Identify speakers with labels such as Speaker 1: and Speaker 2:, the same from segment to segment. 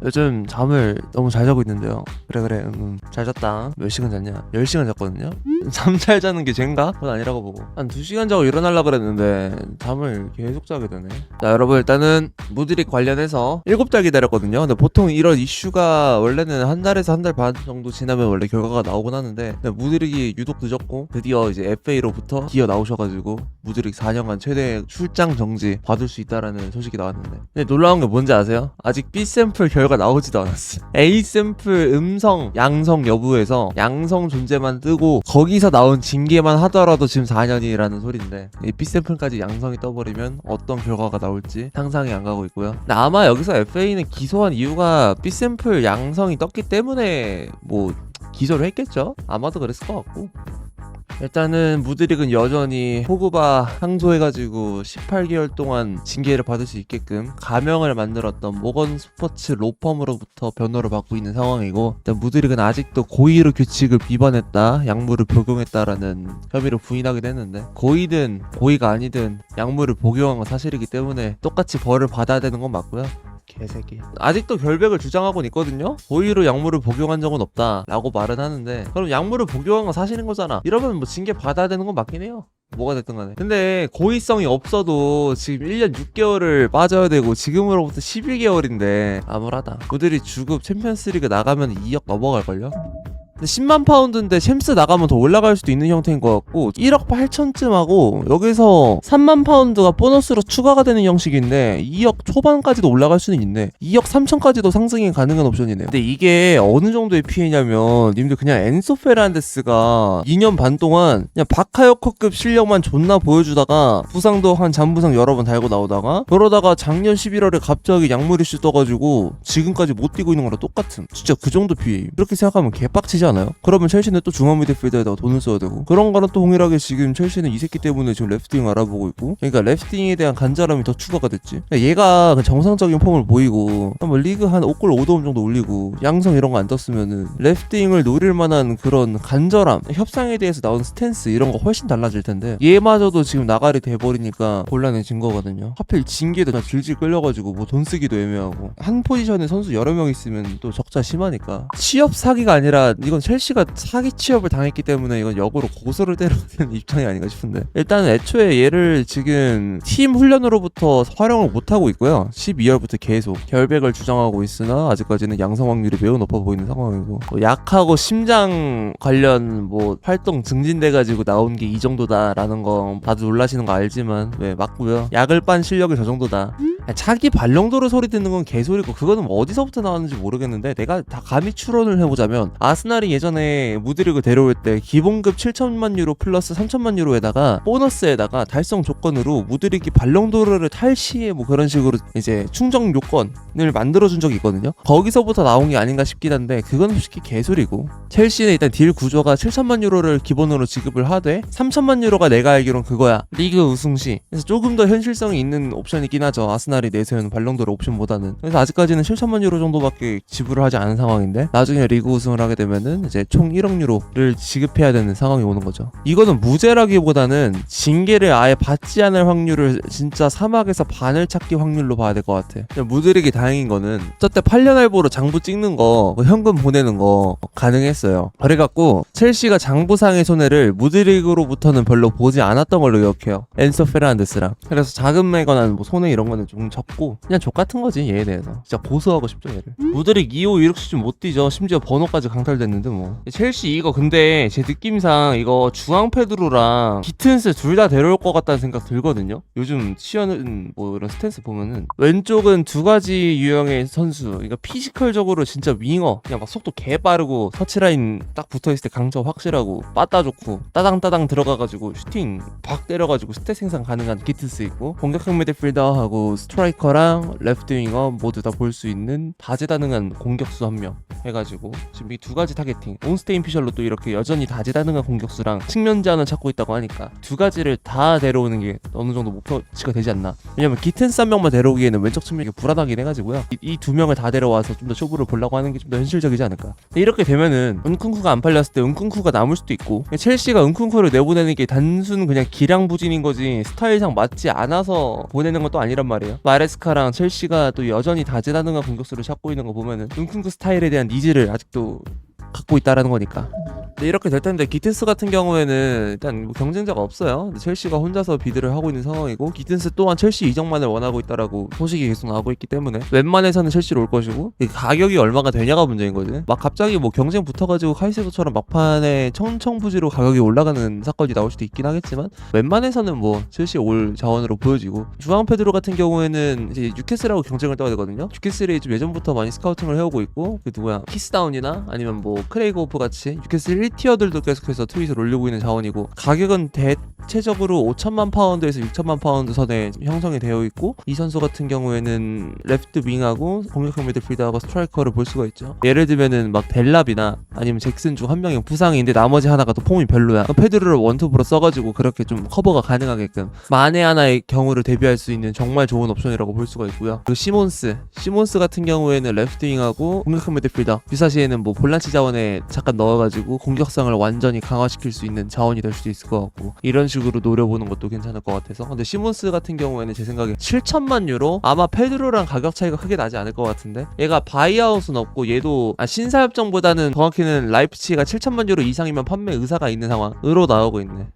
Speaker 1: 요즘 잠을 너무 잘 자고 있는데요. 그래 잘 잤다. 몇 시간 잤냐? 10시간 잤거든요. 잠 잘 자는 게 죄인가? 그건 아니라고 보고 한 2시간 자고 일어나려고 그랬는데 잠을 계속 자게 되네. 자, 여러분 일단은 무드릭 관련해서 7달 기다렸거든요. 근데 보통 이런 이슈가 원래는 한 달에서 한 달 반 정도 지나면 원래 결과가 나오곤 하는데, 근데 무드릭이 유독 늦었고 드디어 이제 FA로부터 기어 나오셔가지고 무드릭 4년간 최대 출장 정지 받을 수 있다라는 소식이 나왔는데, 근데 놀라운 게 뭔지 아세요? 아직 B 샘플 결과 나오지도 않았어. A 샘플 음성 양성 여부에서 양성 존재만 뜨고 거기서 나온 징계만 하더라도 지금 4년이라는 소린데, 이 B 샘플까지 양성이 떠버리면 어떤 결과가 나올지 상상이 안 가고 있고요. 근데 아마 여기서 FA는 기소한 이유가 B 샘플 양성이 떴기 때문에 뭐 기소를 했겠죠? 아마도 그랬을 것 같고. 일단은 무드릭은 여전히 포그바 항소해가지고 18개월 동안 징계를 받을 수 있게끔 가명을 만들었던 모건 스포츠 로펌으로부터 변호를 받고 있는 상황이고, 일단 무드릭은 아직도 고의로 규칙을 위반했다, 약물을 복용했다라는 혐의로 부인하긴 했는데, 고의든 고의가 아니든 약물을 복용한 건 사실이기 때문에 똑같이 벌을 받아야 되는 건 맞고요. 개새끼. 아직도 결백을 주장하고는 있거든요. 고의로 약물을 복용한 적은 없다 라고 말은 하는데, 그럼 약물을 복용한 건 사실인 거잖아. 이러면 뭐 징계 받아야 되는 건 맞긴 해요. 뭐가 됐든 간에. 근데 고의성이 없어도 지금 1년 6개월을 빠져야 되고 지금으로부터 11개월인데 암울하다. 무들이 주급 챔피언스리그 나가면 2억 넘어갈걸요? 10만 파운드인데 챔스 나가면 더 올라갈 수도 있는 형태인 것 같고, 1억 8천쯤 하고 여기서 3만 파운드가 보너스로 추가가 되는 형식인데 2억 초반까지도 올라갈 수는 있네. 2억 3천까지도 상승이 가능한 옵션이네. 근데 이게 어느 정도의 피해냐면, 님들 그냥 엔소 페란데스가 2년 반 동안 그냥 바카요코급 실력만 존나 보여주다가 부상도 한 잔부상 여러 번 달고 나오다가, 그러다가 작년 11월에 갑자기 약물 이슈 떠가지고 지금까지 못 뛰고 있는 거랑 똑같은, 진짜 그 정도 피해임. 그렇게 생각하면 개빡치지 않아요? 그러면 첼시는 또 중앙 미드필더에다가 돈을 써야 되고, 그런 거랑 또 동일하게 지금 첼시는 이 새끼 때문에 지금 레프팅 알아보고 있고, 그러니까 레프팅에 대한 간절함이 더 추가가 됐지. 그러니까 얘가 정상적인 폼을 보이고 뭐 리그 한 5골 5도움 정도 올리고 양성 이런 거 안 떴으면은 레프팅을 노릴 만한 그런 간절함, 협상에 대해서 나온 스탠스 이런 거 훨씬 달라질 텐데, 얘마저도 지금 나가리 돼버리니까 곤란해진 거거든요. 하필 징계도 그냥 질질 끌려가지고 뭐 돈 쓰기도 애매하고, 한 포지션에 선수 여러 명 있으면 또 적자 심하니까. 취업 사기가 아니라 이건 첼시가 사기 취업을 당했기 때문에 이건 역으로 고소를 때려야 되는 입장이 아닌가 싶은데, 일단은 애초에 얘를 지금 팀 훈련으로부터 활용을 못하고 있고요. 12월부터 계속 결백을 주장하고 있으나 아직까지는 양성 확률이 매우 높아 보이는 상황이고, 약하고 심장 관련 뭐 활동 증진돼가지고 나온 게 이 정도다라는 거 다들 놀라시는 거 알지만 네, 맞고요. 약을 빤 실력이 저 정도다. 자기 발령도르 소리 듣는 건 개소리고, 그거는 뭐 어디서부터 나왔는지 모르겠는데, 내가 다 감히 추론을 해보자면, 아스날이 예전에 무드릭을 데려올 때 기본급 7천만 유로 플러스 3천만 유로에다가 보너스에다가 달성 조건으로 무드릭이 발령도르를 탈 시에 뭐 그런 식으로 이제 충정 요건을 만들어준 적이 있거든요. 거기서부터 나온 게 아닌가 싶긴 한데, 그건 솔직히 개소리고, 첼시는 일단 딜 구조가 7천만 유로를 기본으로 지급을 하되 3천만 유로가 내가 알기론 그거야, 리그 우승 시. 그래서 조금 더 현실성이 있는 옵션이긴 하죠, 아스날이 내세우는 발령도르 옵션보다는. 그래서 아직까지는 7천만 유로 정도밖에 지불을 하지 않은 상황인데, 나중에 리그 우승을 하게 되면은 이제 총 1억 유로를 지급해야 되는 상황이 오는 거죠. 이거는 무죄라기보다는 징계를 아예 받지 않을 확률을 진짜 사막에서 바늘 찾기 확률로 봐야 될 것 같아. 무드릭이 다행인 거는 저때 8년 할부로 장부 찍는 거, 현금 보내는 거 가능했어요. 그래갖고 첼시가 장부상의 손해를 무드릭으로부터는 별로 보지 않았던 걸로 기억해요, 엔소 페르난데스랑. 그래서 자금 관한 뭐 손해 이런 거는 좀 적고 그냥 족같은 거지 얘에 대해서. 진짜 고소하고 싶죠 얘를. 무드릭 2호 1억씩 못 뛰죠. 심지어 번호까지 강탈됐는데 뭐. 첼시 이거 근데 제 느낌상 이거 주앙 페드로랑 기튼스 둘 다 데려올 것 같다는 생각 들거든요. 요즘 치어는 뭐 이런 스탠스 보면은 왼쪽은 두 가지 유형의 선수, 그러니까 피지컬적으로 진짜 윙어, 그냥 막 속도 개 빠르고 터치라인 딱 붙어있을 때 강점 확실하고 빠따 좋고 따당따당 들어가가지고 슈팅 박 때려가지고 스탯 생산 가능한 기튼스 있고, 공격형 미드필더하고 스트라이커랑 레프트 윙어 모두 다 볼 수 있는 다재다능한 공격수 한 명 해가지고 지금 이 두 가지 타겟팅 온스테인 피셜로 또 이렇게 여전히 다재다능한 공격수랑 측면 제한을 찾고 있다고 하니까 두 가지를 다 데려오는 게 어느 정도 목표치가 되지 않나. 왜냐면 기튼스 한 명만 데려오기에는 왼쪽 측면이 불안하긴 해가지고요. 이 두 명을 다 데려와서 좀 더 쇼부를 보려고 하는 게 좀 더 현실적이지 않을까. 근데 이렇게 되면은 은쿤쿠가 안 팔렸을 때 은쿤쿠가 남을 수도 있고, 첼시가 은쿤쿠를 내보내는 게 단순 그냥 기량 부진인 거지 스타일상 맞지 않아서 보내는 것도 아니란 말이에요. 마레스카랑 첼시가 또 여전히 다재다능한 공격수를 찾고 있는 거 보면은 은쿤쿠 스타일에 대한 니즈를 아직도 갖고 있다라는 거니까. 근데 이렇게 될 텐데 기튼스 같은 경우에는 일단 뭐 경쟁자가 없어요. 근데 첼시가 혼자서 비드를 하고 있는 상황이고, 기튼스 또한 첼시 이적만을 원하고 있다라고 소식이 계속 나오고 있기 때문에 웬만해서는 첼시로 올 것이고, 가격이 얼마가 되냐가 문제인 거지. 막 갑자기 뭐 경쟁 붙어가지고 카이세도처럼 막판에 청청부지로 가격이 올라가는 사건이 나올 수도 있긴 하겠지만 웬만해서는 뭐 첼시 올 자원으로 보여지고, 주앙 페드로 같은 경우에는 이제 뉴캐슬하고 경쟁을 떠야 되거든요. 뉴캐슬이 좀 예전부터 많이 스카우팅을 해오고 있고, 그 누구야 키스다운이나 아니면 뭐 크레이그호프 같이 뉴캐슬 1티어들도 계속해서 트윗을 올리고 있는 자원이고, 가격은 대체적으로 5천만 파운드에서 6천만 파운드 선에 형성이 되어 있고, 이 선수 같은 경우에는 레프트 윙하고 공격형 미드필더하고 스트라이커를 볼 수가 있죠. 예를 들면은 막 델랍이나 아니면 잭슨 중 한 명이 부상인데 나머지 하나가 또 폼이 별로야. 페드로를 원톱으로 써가지고 그렇게 좀 커버가 가능하게끔 만에 하나의 경우를 대비할 수 있는 정말 좋은 옵션이라고 볼 수가 있고요. 그리고 시몬스 같은 경우에는 레프트 윙하고 공격형 미드필더, 유사시에는 뭐 볼란치 자원에 잠깐 넣어가지고 공격성을 완전히 강화시킬 수 있는 자원이 될 수도 있을 것 같고, 이런 식으로 노려보는 것도 괜찮을 것 같아서. 근데 시몬스 같은 경우에는 제 생각에 7천만 유로? 아마 페드로랑 가격 차이가 크게 나지 않을 것 같은데, 얘가 바이아웃은 없고 얘도 신사협정보다는 정확히는 라이프치히가 7천만 유로 이상이면 판매 의사가 있는 상황으로 나오고 있네.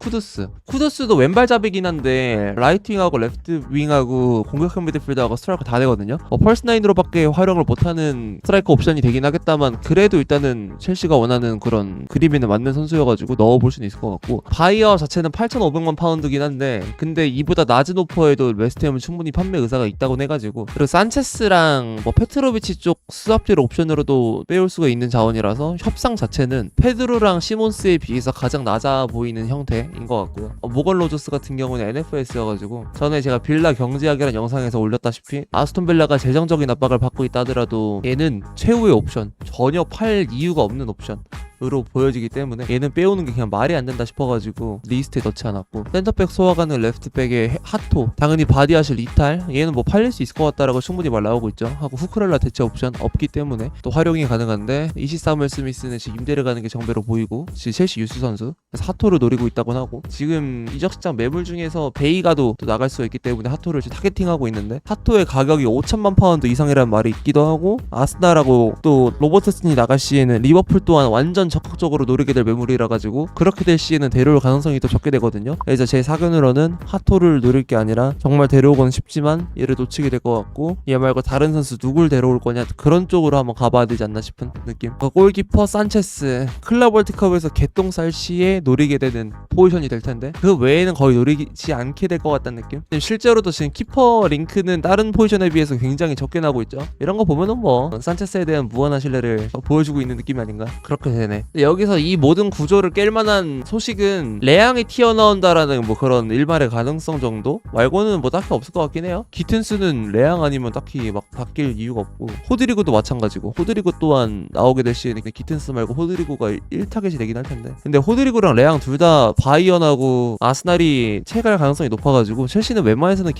Speaker 1: 쿠두스도 왼발잡이긴 한데 라이트 윙하고 레프트 윙하고 공격형 미드필더하고 스트라이커 다 되거든요. 펄스9으로밖에 활용을 못하는 스트라이커 옵션이 되긴 하겠다만, 그래도 일단은 첼시가 원하는 그런 그림에는 맞는 선수여가지고 넣어볼 수는 있을 것 같고, 바이어 자체는 8,500만 파운드긴 한데 근데 이보다 낮은 오퍼에도 웨스트햄은 충분히 판매 의사가 있다고 해가지고, 그리고 산체스랑 뭐 페트로비치 쪽 스왑딜 옵션으로도 빼올 수가 있는 자원이라서 협상 자체는 페드로랑 시몬스에 비해서 가장 낮아 보이는 형태인 것 같고요. 모건 로저스 같은 경우는 NFS여가지고 전에 제가 빌라 경제학이라는 영상에서 올렸다시피 아스톤 빌라가 재정적인 압박을 받고 있다 하더라도 얘는 최후의 옵션, 전혀 팔 이유가 없는 옵션 으로 보여지기 때문에 얘는 빼오는 게 그냥 말이 안 된다 싶어가지고 리스트에 넣지 않았고, 센터백 소화가는 레프트백의 하토, 당연히 바디아실 이탈, 얘는 뭐 팔릴 수 있을 것 같다라고 충분히 말 나오고 있죠. 하고 후크렐라 대체 옵션 없기 때문에 또 활용이 가능한데, 이시사무엘 스미스는 지금 임대를 가는 게 정배로 보이고, 지금 첼시 유스 선수 그래서 하토를 노리고 있다고 하고, 지금 이적 시장 매물 중에서 베이가도 또 나갈 수가 있기 때문에 하토를 지금 타겟팅하고 있는데, 하토의 가격이 5천만 파운드 이상이라는 말이 있기도 하고, 아스날하고 또 로버트슨이 나갈 시에는 리버풀 또한 완전 적극적으로 노리게 될 매물이라 가지고 그렇게 될 시에는 데려올 가능성이 더 적게 되거든요. 그래서 제 사견으로는 하토를 노릴 게 아니라 정말 데려오고는 싶지만 얘를 놓치게 될 것 같고, 얘 말고 다른 선수 누굴 데려올 거냐 그런 쪽으로 한번 가봐야 되지 않나 싶은 느낌. 골키퍼 산체스, 클럽 월드컵에서 개똥 쌀 시에 노리게 되는 포지션이 될 텐데 그 외에는 거의 노리지 않게 될 것 같다는 느낌. 실제로도 지금 키퍼 링크는 다른 포지션에 비해서 굉장히 적게 나고 있죠. 이런 거 보면은 뭐 산체스에 대한 무한한 신뢰를 보여주고 있는 느낌이 아닌가. 그렇게 되네. 여기서 이 모든 구조를 깰 만한 소식은 레앙이 튀어나온다라는 뭐 그런 일말의 가능성 정도 말고는 뭐 딱히 없을 것 같긴 해요. 기튼스는 레앙 아니면 딱히 막 바뀔 이유가 없고, 호드리구도 마찬가지고, 호드리구 또한 나오게 될 시에는 기튼스 말고 호드리구가 1타겟이 되긴 할 텐데, 근데 호드리구랑 레앙 둘 다 바이언하고 아스날이 채갈 가능성이 높아가지고 첼시는 웬만해서는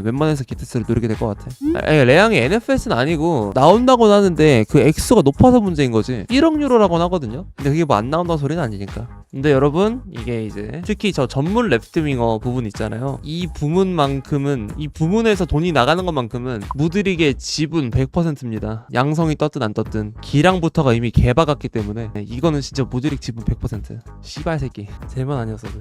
Speaker 1: 웬만해서 기튼스를 노리게 될 것 같아. 레앙이 NFS는 아니고 나온다고는 하는데 그 액수가 높아서 문제인 거지. 1억 유로라고는 하거든요. 근데 그게 뭐 안 나온다는 소리는 아니니까. 근데 여러분, 이게 이제 특히 저 전문 레프트 윙어 부분 있잖아요. 이 부문에서 돈이 나가는 것만큼은 무드릭의 지분 100%입니다. 양성이 떴든 안 떴든 기량부터가 이미 개박았기 때문에 이거는 진짜 무드릭 지분 100%. 씨발 새끼. 쟤만 아니었어도.